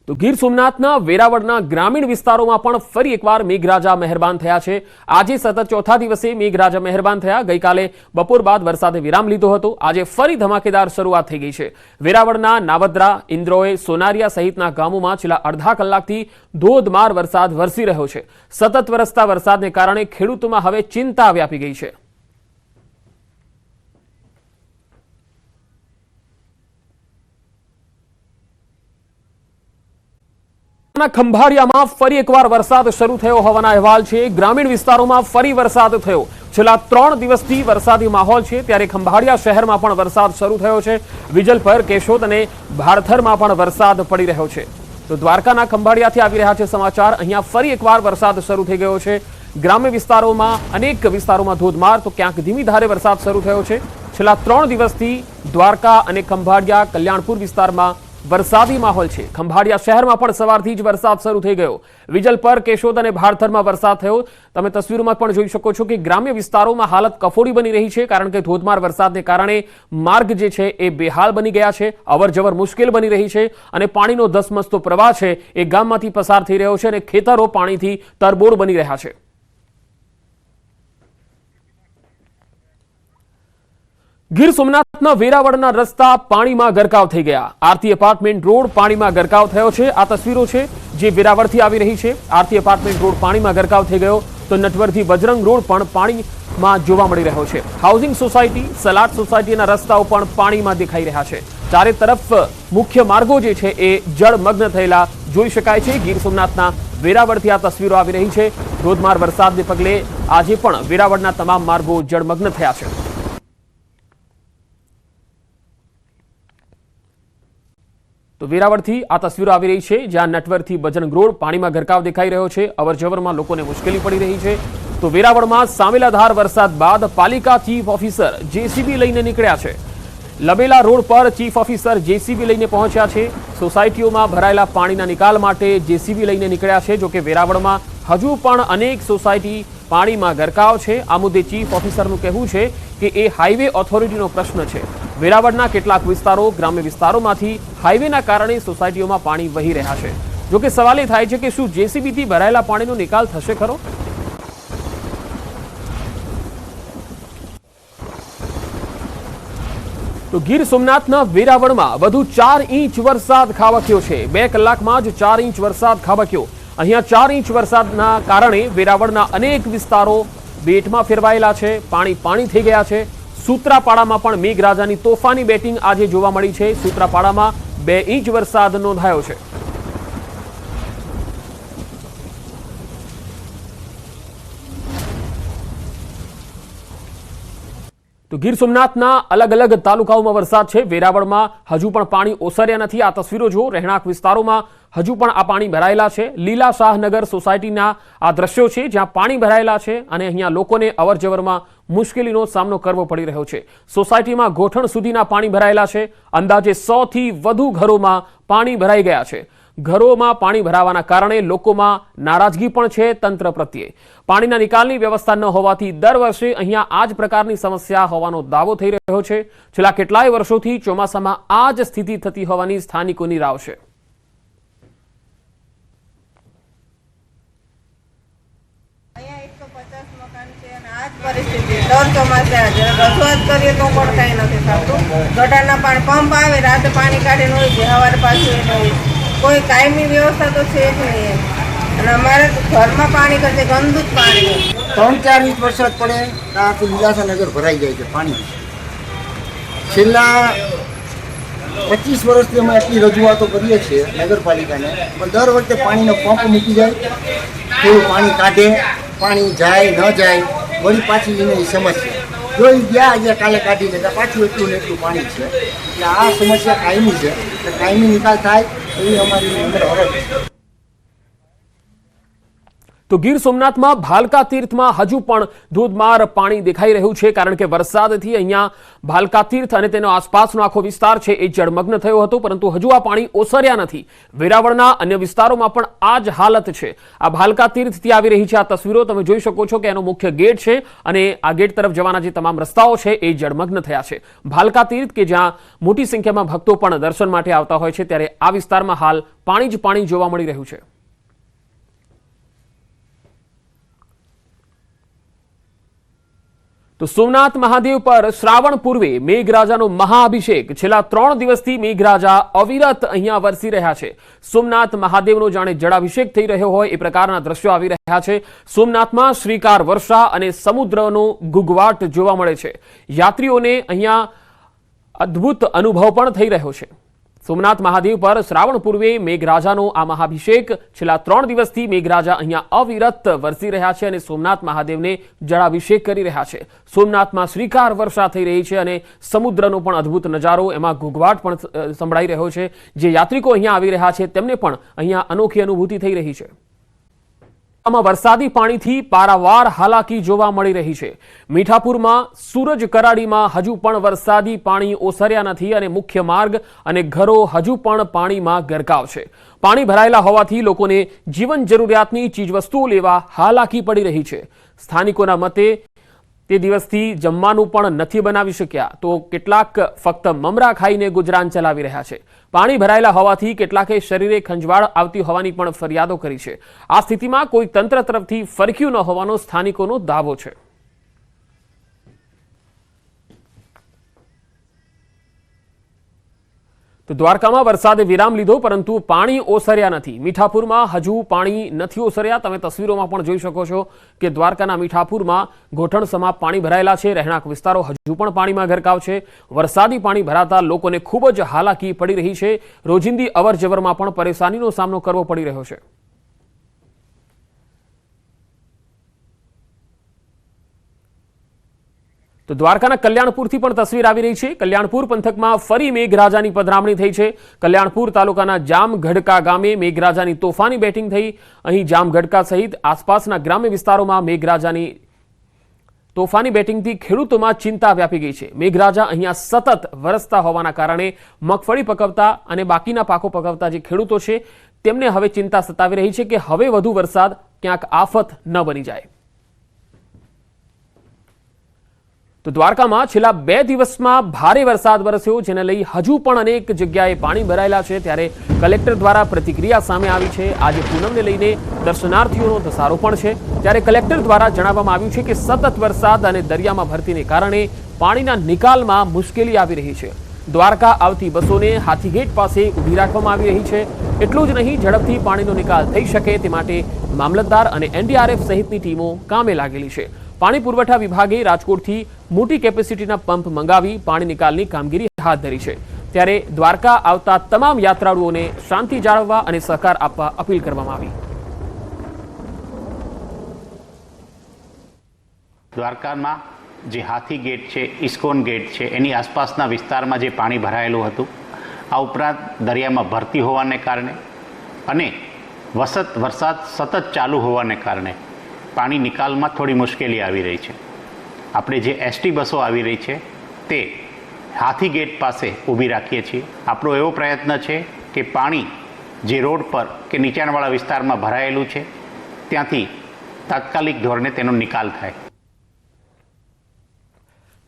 તો ગીર સોમનાથના વેરાવળના ગ્રામીણ વિસ્તારોમાં પણ ફરી એકવાર મેઘરાજા મહેરબાન થયા છે। આજે સતત ચોથા દિવસે મેઘરાજા મહેરબાન થયા। ગઈકાલે બપોર બાદ વરસાદે વિરામ લીધો હતો। આજે ફરી ધમાકેદાર શરૂઆત થઈ ગઈ છે। વેરાવળના નાવદ્રા, ઇન્દ્રોય, સોનારિયા સહિતના ગામોમાં છેલ્લા અડધા કલાકથી ધોધમાર વરસાદ વરસી રહ્યો છે। સતત વરસતા વરસાદને કારણે ખેડૂતોમાં હવે ચિંતા વ્યાપી ગઈ છે। ખંભાળિયામાં ફરી એકવાર વરસાદ શરૂ થયો હોવાના અહેવાલ છે। ગ્રામીણ વિસ્તારોમાં ફરી વરસાદ થયો। છેલ્લા 3 દિવસથી વરસાદી માહોલ છે, ત્યારે ખંભાળિયા શહેરમાં પણ વરસાદ શરૂ થયો છે। વિજલપર, કેશોદ અને ભારથરમાં પણ વરસાદ પડી રહ્યો છે। તો દ્વારકાના ખંભાળિયાથી આવી રહ્યા છે સમાચાર। અહીંયા ફરી એકવાર વરસાદ શરૂ થઈ ગયો છે। ગ્રામ્ય વિસ્તારોમાં અનેક વિસ્તારોમાં ધોધમાર તો ક્યાંક ધીમી ધારે વરસાદ શરૂ થયો છે। છેલ્લા 3 દિવસથી દ્વારકા અને ખંભાળિયા, કલ્યાણપુર વિસ્તારમાં વરસાદી માહોલ છે। ખંભાળિયા શહેરમાં પણ સવારથી જ વરસાદ શરૂ થઈ ગયો। વિજલપર, કેશોદ અને ભારથરમાં વરસાદ થયો। તમે તસવીરોમાં પણ જોઈ શકો છો કે ગ્રામ્ય વિસ્તારોમાં હાલત કફોડી બની રહી છે, કારણ કે ધોધમાર વરસાદને કારણે માર્ગ જે છે એ બેહાલ બની ગયા છે। અવરજવર મુશ્કેલ બની રહી છે અને પાણીનો ધસમસતો પ્રવાહ છે એ ગામમાંથી પસાર થઈ રહ્યો છે અને ખેતરો પાણીથી તરબોળ બની રહ્યા છે। ગીર સોમનાથના વેરાવળના રસ્તા પાણીમાં ગરકાવ થઈ ગયા। આરતી એપાર્ટમેન્ટ રોડ પાણીમાં ગરકાવ થયો છે। આ તસવીરો છે જે વેરાવળથી આવી રહી છે। આરતી એપાર્ટમેન્ટ રોડ પાણીમાં ગરકાવ થઈ ગયો તો નટવરથી બજરંગ રોડ પણ પાણીમાં જોવા મળી રહ્યો છે। હાઉસિંગ સોસાયટી, સલાડ સોસાયટીના રસ્તાઓ પણ પાણીમાં દેખાઈ રહ્યા છે। ચારે તરફ મુખ્ય માર્ગો જે છે એ જળમગ્ન થયેલા જોઈ શકાય છે। ગીર સોમનાથના વેરાવળથી આ તસવીરો આવી રહી છે। ધોધમાર વરસાદને પગલે આજે પણ વેરાવળના તમામ માર્ગો જળમગ્ન થયા છે। તો વેરાવળથી આ તસવીરો આવી રહી છે, જ્યાં નટવરથી બજરંગ રોડ પાણીમાં ગરકાવ દેખાઈ રહ્યો છે। અવરજવરમાં લોકોને મુશ્કેલી પડી રહી છે। તો વેરાવળમાં સામેલાધાર વરસાદ બાદ પાલિકા ચીફ ઓફિસર જેસીબી લઈને નીકળ્યા છે। લબેલા રોડ પર ચીફ ઓફિસર જેસીબી લઈને પહોંચ્યા છે। સોસાયટીઓમાં ભરાયેલા પાણીના નિકાલ માટે જેસીબી લઈને નીકળ્યા છે। જોકે વેરાવળમાં હજુ પણ અનેક સોસાયટી પાણીમાં ગરકાવ છે। આ મુદ્દે ચીફ ઓફિસરનું કહેવું છે કે એ હાઈવે ઓથોરિટીનો પ્રશ્ન છે। વેરાવળના કેટલાક વિસ્તારો, ગ્રામ્ય વિસ્તારોમાંથી હાઈવેના કારણે સોસાયટીઓમાં પાણી વહી રહ્યા છે। જોકે સવાલ એ થાય છે કે શું જેસીબીથી ભરાયેલા પાણીનો નિકાલ થશે ખરો? તો ગીર સોમનાથના વેરાવળમાં વધુ 4 ઇંચ વરસાદ ખાબક્યો છે। 2 કલાકમાં જ 4 ઇંચ વરસાદ ખાબક્યો। અહીંયા 4 ઇંચ વરસાદના કારણે વેરાવળના અનેક વિસ્તારો બેટમાં ફેરવાયેલા છે। પાણી થઈ ગયા છે। સૂત્રાપાડામાં પણ મેઘરાજાની તોફાની બેટિંગ આજે જોવા મળી છે। સૂત્રાપાડામાં 2 ઇંચ વરસાદ નોંધાયો છે। તો ગીર સોમનાથના અલગ અલગ તાલુકાઓમાં વરસાદ છે। વેરાવળમાં હજુ પણ પાણી ઓસર્યા નથી। આ તસવીરો જુઓ। રહેણાંક વિસ્તારોમાં હજુ પણ આ પાણી ભરાયેલા છે। લીલા શાહનગર સોસાયટીના આ દ્રશ્યો છે, જ્યાં પાણી ભરાયેલા છે અને અહીંયા લોકોને અવરજવરમાં મુશ્કેલીનો સામનો કરવો પડી રહ્યો છે। સોસાયટીમાં ગોઠણ સુધીના પાણી ભરાયેલા છે। અંદાજે 100 થી વધુ ઘરોમાં પાણી ભરાઈ ગયા છે। ઘરોમાં પાણી ભરાવાના કારણે લોકોમાં નારાજગી પણ છે તંત્ર પ્રત્યે। પાણીના નિકાલની વ્યવસ્થા ન હોવાથી દર વર્ષે અહીંયા આ જ પ્રકારની સમસ્યા હોવાનો દાવો થઈ રહ્યો છે। છેલ્લા કેટલાય વર્ષોથી ચોમાસામાં આ જ સ્થિતિ થતી હોવાની સ્થાનિકોની રાવ છે। દર ચોમાસે રજૂઆત કરીએ તો પણ કંઈ નથી થતું। ગટરના પંપ આવે, રાતે પાણી કાઢીને હોય છે, સવારે પાછું એને હોય। કોઈ કાયમી વ્યવસ્થા તો છે જ નહીં। અને અમારે ઘરમાં પાણી કરશે ગંદુ જ પાણી। 3-4 ઇંચ વરસાદ પડે તો આખું લીલાશાનગર ભરાઈ જાય છે પાણી। છેલ્લા 25 વર્ષથી અમે એટલી રજૂઆતો કરીએ છીએ નગરપાલિકાને, પણ દર વખતે પાણીનો પંપ મૂકી જાય, થોડું પાણી કાઢે, પાણી જાય ન જાય, વળી પાછી એની સમસ્યા જોઈ ગયા આજે કાલે કાઢી લેતા પાછું એટલું ને એટલું પાણી છે। એટલે આ સમસ્યા કાયમી છે, એટલે કાયમી નિકાલ થાય એવી અમારી અંદર અરજ છે। તો ગીર સોમનાથમાં ભાલકા તીર્થમાં હજુ પણ ધોધમાર પાણી દેખાઈ રહ્યું છે, કારણ કે વરસાદથી અહીંયા ભાલકા તીર્થ અને તેનો આસપાસનો આખો વિસ્તાર છે એ જળમગ્ન થયો હતો, પરંતુ હજુ આ પાણી ઓસર્યા નથી. વેરાવળના અન્ય વિસ્તારોમાં પણ આ જ હાલત છે. આ ભાલકા તીર્થથી આવી રહી છે આ તસવીરો તમે જોઈ શકો છો કે એનો મુખ્ય ગેટ છે અને આ ગેટ તરફ જવાના જે તમામ રસ્તાઓ છે એ જળમગ્ન થયા છે. ભાલકા તીર્થ કે જ્યાં મોટી સંખ્યામાં ભક્તો પણ દર્શન માટે આવતા હોય છે, ત્યારે આ વિસ્તારમાં હાલ પાણી જ પાણી જોવા મળી રહ્યું છે. તો સોમનાથ મહાદેવ પર શ્રાવણ પૂર્વે મેઘરાજાનો મહાઅભિષેક. છેલ્લા 3 દિવસથી મેઘરાજા અવિરત અહીંયા વરસી રહ્યા છે. સોમનાથ મહાદેવનો જાણે જળાભિષેક થઈ રહ્યો હોય એ પ્રકારના દ્રશ્યો આવી રહ્યા છે. સોમનાથમાં શ્રીકાર વર્ષા અને સમુદ્રનો ગુગવાટ જોવા મળે છે. યાત્રીઓને અહીંયા અદ્ભુત અનુભવ પણ થઈ રહ્યો છે. સોમનાથ મહાદેવ પર શ્રાવણ પૂર્વે મેઘરાજાનો આ મહાભિષેક. છેલ્લા 3 દિવસથી મેઘરાજા અહીંયા અવિરત વરસી રહ્યા છે અને સોમનાથ મહાદેવને જળાભિષેક કરી રહ્યા છે. સોમનાથમાં શ્રીકાર વર્ષા થઈ રહી છે અને સમુદ્રનો પણ અદ્ભુત નજારો, એમાં ઘૂઘવાટ પણ સંભળાઈ રહ્યો છે. જે યાત્રિકો અહીંયા આવી રહ્યા છે તેમને પણ અહીંયા અનોખી અનુભૂતિ થઈ રહી છે. આમાં વરસાદી પાણીથી પારાવાર હાલાકી જોવા મળી રહી છે. મીઠાપુરમાં સૂરજ કરાડીમાં હજુ પણ વરસાદી પાણી ઓસર્યા નથી અને મુખ્ય માર્ગ અને ઘરો હજુ પણ પાણીમાં ગરકાવ છે. પાણી ભરાયેલા હોવાથી લોકોને જીવન જરૂરિયાતની ચીજવસ્તુઓ લેવા હાલાકી પડી રહી છે. સ્થાનિકોના મતે તે દિવસથી જમવાનું પણ નથી બનાવી શક્યા, તો કેટલાક ફક્ત મમરા ખાઈને ગુજરાન ચલાવી રહ્યા છે. પાણી ભરાયેલા હોવાથી કેટલાકે શરીરે ખંજવાળ આવતી હોવાની પણ ફરિયાદો કરી છે. આ સ્થિતિમાં કોઈ તંત્ર તરફથી ફરક્યું ન હોવાનો સ્થાનિકોનો દાવો છે. તો દ્વારકામાં વરસાદે વિરામ લીધો, પરંતુ પાણી ઓસર્યા નથી. મીઠાપુરમાં હજુ પાણી નથી ઓસર્યા. તમે તસવીરોમાં પણ જોઈ શકો છો કે દ્વારકાના મીઠાપુરમાં ઘોટણસમા પાણી ભરાયેલા છે. રહેણાંક વિસ્તારો હજુ પણ પાણીમાં ગરકાવ છે. વરસાદી પાણી ભરાતા લોકોને ખૂબ જ હાલાકી પડી રહી છે. રોજિંદી અવરજવરમાં પણ પરેશાનીનો સામનો કરવો પડી રહ્યો છે. તો દ્વારકાના કલ્યાણપુરથી પણ તસવીર આવી રહી છે. કલ્યાણપુર પંથકમાં ફરી મેઘરાજાની પધરામણી થઈ છે. કલ્યાણપુર તાલુકાના જામગઢકા ગામે મેઘરાજાની તોફાની બેટિંગ થઈ. અહીં જામગઢકા સહિત આસપાસના ગ્રામ્ય વિસ્તારોમાં મેઘરાજાની તોફાની બેટિંગથી ખેડૂતોમાં ચિંતા વ્યાપી ગઈ છે. મેઘરાજા અહીંયા સતત વરસતા હોવાના કારણે મગફળી પકવતા અને બાકીના પાકો પકવતા જે ખેડૂતો છે તેમને હવે ચિંતા સતાવી રહી છે કે હવે વધુ વરસાદ ક્યાંક આફત ન બની જાય. તો દ્વારકામાં છેલ્લા 2 દિવસમાં ભારે વરસાદ વરસ્યો, જેને લઈ હજુ પણ અનેક જગ્યાએ પાણી ભરાયેલા છે. ત્યારે કલેક્ટર દ્વારા પ્રતિક્રિયા સામે આવી છે. આજે પૂનમને લઈને દર્શનાર્થીઓનો ધસારો પણ છે. ત્યારે કલેક્ટર દ્વારા જણાવવામાં આવ્યું છે કે સતત વરસાદ અને દરિયામાં ભરતીને કારણે પાણીના નિકાલમાં મુશ્કેલી આવી રહી છે. દ્વારકા આવતી બસોને હાથીગેટ પાસે ઊભી રાખવામાં આવી રહી છે. એટલું જ નહીં, ઝડપથી પાણીનો નિકાલ થઈ શકે તે માટે મામલતદાર અને NDRF સહિતની ટીમો કામે લાગેલી છે. પાણી પુરવઠા વિભાગે રાજકોટથી મોટી કેપેસિટીના પંપ મંગાવી પાણી નિકાલની કામગીરી હાથ ધરી છે. ત્યારે દ્વારકા આવતા તમામ યાત્રાળુઓને શાંતિ જાળવવા અને સહકાર આપવા અપીલ કરવામાં આવી. દ્વારકામાં જે હાથી ગેટ છે, ઇસ્કોન ગેટ છે, એની આસપાસના વિસ્તારમાં જે પાણી ભરાયેલું હતું, આ ઉપરાંત દરિયામાં ભરતી હોવાને કારણે અને વરસાદ સતત ચાલુ હોવાને કારણે પાણી નિકાલમાં થોડી મુશ્કેલી આવી રહી છે. આપણે જે ST બસો આવી રહી છે તે હાથી ગેટ પાસે ઊભી રાખીએ છીએ. આપણો એવો પ્રયત્ન છે કે પાણી જે રોડ પર કે નીચાણવાળા વિસ્તારમાં ભરાયેલું છે ત્યાંથી તાત્કાલિક ધોરણે તેનો નિકાલ થાય.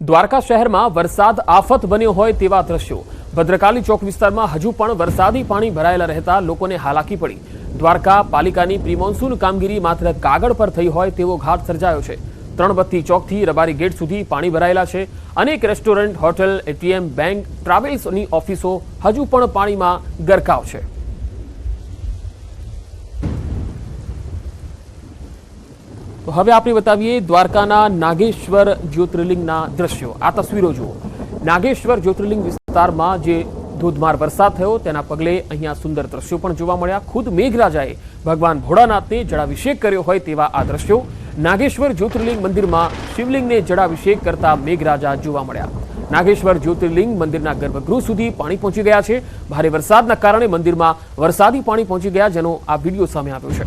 દ્વારકા શહેરમાં વરસાદ આફત બન્યો હોય તેવા દ્રશ્યો. ભદ્રકાલી ચોક વિસ્તારમાં હજુ પણ વરસાદી પાણી ભરાયેલા રહેતા લોકોને હાલાકી પડી. દ્વારકા પાલિકાની પ્રી મોન્સૂન કામગીરી માત્ર કાગળ પર થઈ હોય તેવો ઘાટ સર્જાયો છે. ત્રણબત્તી ચોકથી રબારી ગેટ સુધી પાણી ભરાયેલા છે. અનેક રેસ્ટોરન્ટ, હોટેલ, ATM, બેંક, ટ્રાવેલ્સની ઓફિસો હજુ પણ પાણીમાં ગરકાવ છે. તો હવે આપણે બતાવીએ દ્વારકાના નાગેશ્વર જ્યોતિર્લિંગના દ્રશ્યો. આ તસવીરો જુઓ. નાગેશ્વર જ્યોતિર્લિંગ વિસ્તારમાં જે ધોધમાર વરસાદ થયો તેના પગલે અહીંયા સુંદર દ્રશ્યો પણ જોવા મળ્યા. ખુદ મેઘરાજાએ ભગવાન ભોળાનાથને જળાભિષેક કર્યો હોય તેવા આ દ્રશ્યો. નાગેશ્વર જ્યોતિર્લિંગ મંદિરમાં શિવલિંગને જળાભિષેક કરતા મેઘરાજા જોવા મળ્યા. નાગેશ્વર જ્યોતિર્લિંગ મંદિરના ગર્ભગૃહ સુધી પાણી પહોંચી ગયા છે. ભારે વરસાદના કારણે મંદિરમાં વરસાદી પાણી પહોંચી ગયા, જેનો આ વિડીયો સામે આવ્યો છે.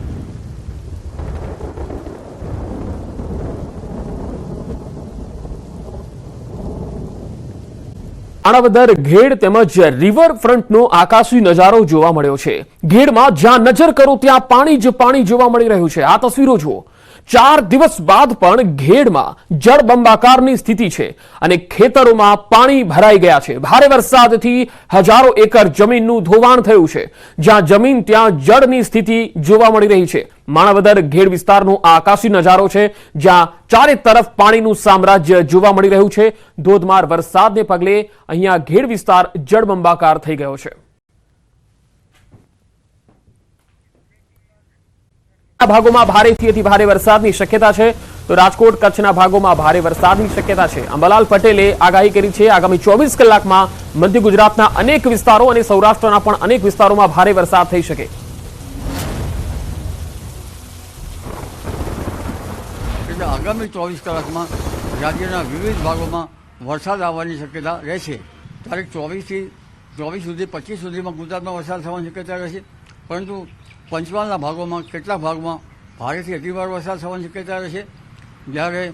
માણાવદર ઘેડ તેમજ રિવરફ્રન્ટનો આકાશી નજારો જોવા મળ્યો છે। ઘેડમાં જ્યાં નજર કરો ત્યાં પાણી જ પાણી જોવા મળી રહ્યું છે। આ તસવીરો જુઓ। 4 દિવસ બાદ પણ ઘેડમાં જળબંબાકારની સ્થિતિ છે અને ખેતરોમાં પાણી ભરાઈ ગયા છે। ભારે વરસાદથી હજારો એકર જમીનનું ધોવાણ થયું છે। જ્યાં જમીન ત્યાં જળની સ્થિતિ જોવા મળી રહી છે। માણાવદર ઘેડ વિસ્તારનો આ આકાશી નજારો છે, જ્યાં ચારે તરફ પાણીનું સામ્રાજ્ય જોવા મળી રહ્યું છે। ધોધમાર વરસાદને પગલે અહીંયા ઘેડ વિસ્તાર જળબંબાકાર થઈ ગયો છે। ભાગોમાં ભારેથી અતિ ભારે વરસાદની શક્યતા છે, તો રાજકોટ કચ્છના ભાગોમાં ભારે વરસાદની શક્યતા છે। અંબાલાલ પટેલે આગાહી કરી છે આગામી 24 કલાકમાં મધ્ય ગુજરાતના અનેક વિસ્તારો અને સૌરાષ્ટ્રના પણ અનેક વિસ્તારોમાં ભારે વરસાદ થઈ શકે। એટલે આગામી 24 કલાકમાં રાજ્યના વિવિધ ભાગોમાં વરસાદ આવવાની શક્યતા રહેશે। તારીખ 24 સુધી 25 સુધીમાં ગુજરાતમાં વરસાદ થવાની શક્યતા રહેશે, પરંતુ પંચમહાલના ભાગોમાં કેટલાક ભાગમાં ભારેથી અતિભારે વરસાદ થવાની શક્યતા રહેશે, જ્યારે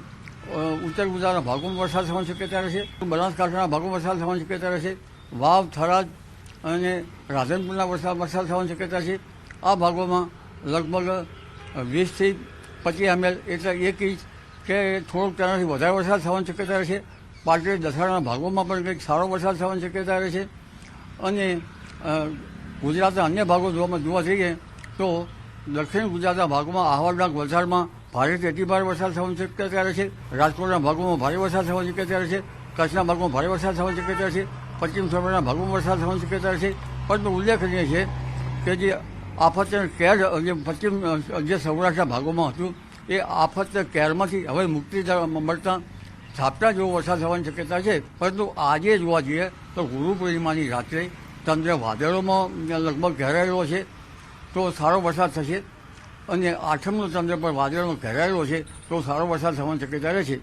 ઉત્તર ગુજરાતના ભાગોમાં વરસાદ થવાની શક્યતા રહેશે, બનાસકાંઠાના ભાગોમાં વરસાદ થવાની શક્યતા રહેશે, વાવ, થરાદ અને રાધનપુરના વરસાદ થવાની શક્યતા છે। આ ભાગોમાં લગભગ 20 થી 25 ml એટલે 1 ઇંચ કે થોડોક તેનાથી વધારે વરસાદ થવાની શક્યતા રહેશે। પાટડી દસાડાના ભાગોમાં પણ કંઈક સારો વરસાદ થવાની શક્યતા રહેશે। અને ગુજરાતના અન્ય ભાગો જોવા જઈએ તો દક્ષિણ ગુજરાતના ભાગોમાં આહવાના વલસાડમાં ભારેથી અતિભારે વરસાદ થવાની શક્યતા રહેશે। રાજકોટના ભાગોમાં ભારે વરસાદ થવાની શક્યતા રહેશે। કચ્છના ભાગોમાં ભારે વરસાદ થવાની શક્યતા રહેશે। પશ્ચિમ સૌરાષ્ટ્રના ભાગોમાં વરસાદ થવાની શક્યતા રહેશે। પરંતુ ઉલ્લેખનીય છે કે જે આફત કેર જે પશ્ચિમ જે સૌરાષ્ટ્રના ભાગોમાં હતું એ આફત કેરમાંથી હવે મુક્તિ મળતા ઝાપટા જેવો વરસાદ થવાની શક્યતા છે। પરંતુ આજે જોવા જઈએ તો ગુરુ પૂર્ણિમાની રાત્રે ચંદ્ર વાદળોમાં લગભગ ઘેરાયેલો છે, તો સારો વરસાદ થશે। અને આઠમનો ચંદ્ર પર વાદળોમાં ઘેરાયેલો છે, તો સારો વરસાદ થવાની શક્યતા રહે છે।